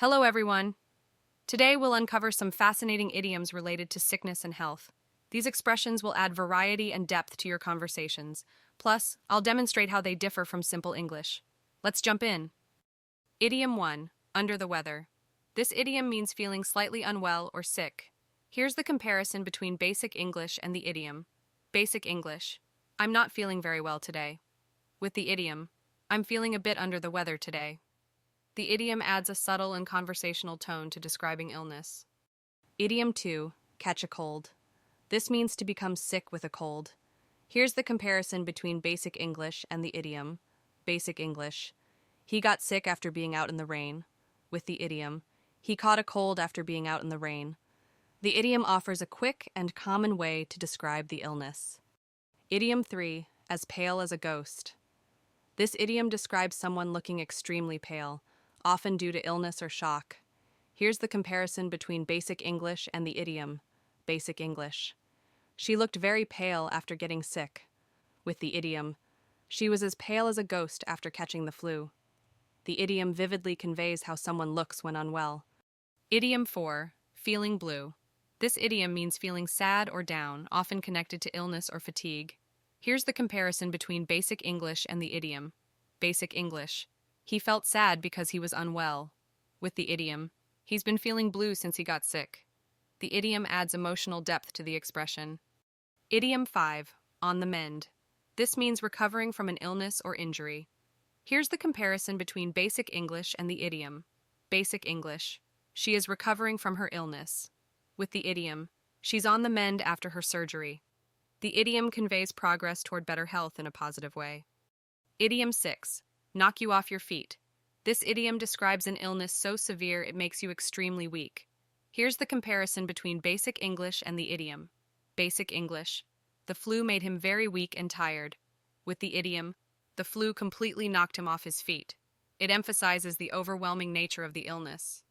Hello, everyone. Today we'll uncover some fascinating idioms related to sickness and health. These expressions will add variety and depth to your conversations. Plus, I'll demonstrate how they differ from simple English. Let's jump in. Idiom 1, under the weather. This idiom means feeling slightly unwell or sick. Here's the comparison between basic English and the idiom. Basic English. I'm not feeling very well today. With the idiom, I'm feeling a bit under the weather today. The idiom adds a subtle and conversational tone to describing illness. Idiom 2, catch a cold. This means to become sick with a cold. Here's the comparison between basic English and the idiom. Basic English. He got sick after being out in the rain. With the idiom, he caught a cold after being out in the rain. The idiom offers a quick and common way to describe the illness. Idiom 3, as pale as a ghost. This idiom describes someone looking extremely pale, often due to illness or shock. Here's the comparison between basic English and the idiom. Basic English. She looked very pale after getting sick. With the idiom, she was as pale as a ghost after catching the flu. The idiom vividly conveys how someone looks when unwell. Idiom 4, feeling blue. This idiom means feeling sad or down, often connected to illness or fatigue. Here's the comparison between basic English and the idiom. Basic English. He felt sad because he was unwell. With the idiom, he's been feeling blue since he got sick. The idiom adds emotional depth to the expression. Idiom 5, on the mend. This means recovering from an illness or injury. Here's the comparison between basic English and the idiom. Basic English. She is recovering from her illness. With the idiom, she's on the mend after her surgery. The idiom conveys progress toward better health in a positive way. Idiom 6, knock you off your feet. This idiom describes an illness so severe it makes you extremely weak. Here's the comparison between basic English and the idiom. Basic English. The flu made him very weak and tired. With the idiom, the flu completely knocked him off his feet. It emphasizes the overwhelming nature of the illness.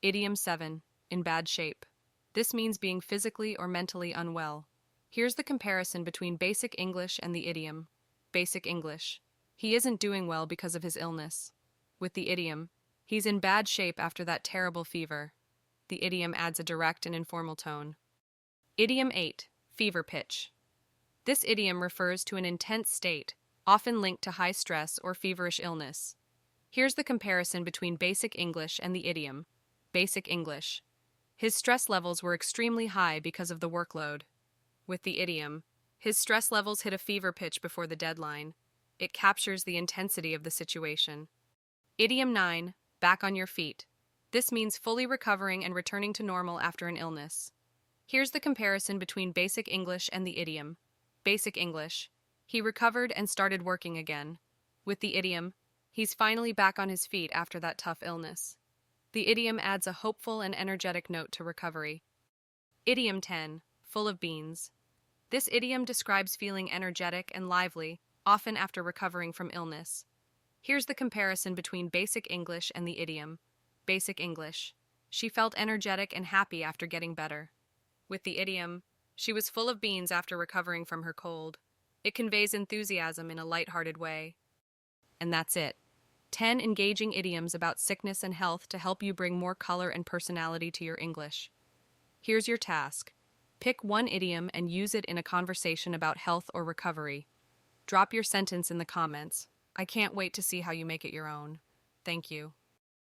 Idiom 7, in bad shape. This means being physically or mentally unwell. Here's the comparison between basic English and the idiom. Basic English. He isn't doing well because of his illness. With the idiom, he's in bad shape after that terrible fever. The idiom adds a direct and informal tone. Idiom 8, fever pitch. This idiom refers to an intense state, often linked to high stress or feverish illness. Here's the comparison between basic English and the idiom. Basic English. His stress levels were extremely high because of the workload. With the idiom, his stress levels hit a fever pitch before the deadline. It captures the intensity of the situation. Idiom 9, back on your feet. This means fully recovering and returning to normal after an illness. Here's the comparison between basic English and the idiom. Basic English. He recovered and started working again. With the idiom, he's finally back on his feet after that tough illness. The idiom adds a hopeful and energetic note to recovery. Idiom 10, full of beans. This idiom describes feeling energetic and lively, often after recovering from illness. Here's the comparison between basic English and the idiom. Basic English. She felt energetic and happy after getting better. With the idiom, she was full of beans after recovering from her cold. It conveys enthusiasm in a lighthearted way. And that's it. 10 engaging idioms about sickness and health to help you bring more color and personality to your English. Here's your task. Pick one idiom and use it in a conversation about health or recovery. Drop your sentence in the comments. I can't wait to see how you make it your own. Thank you.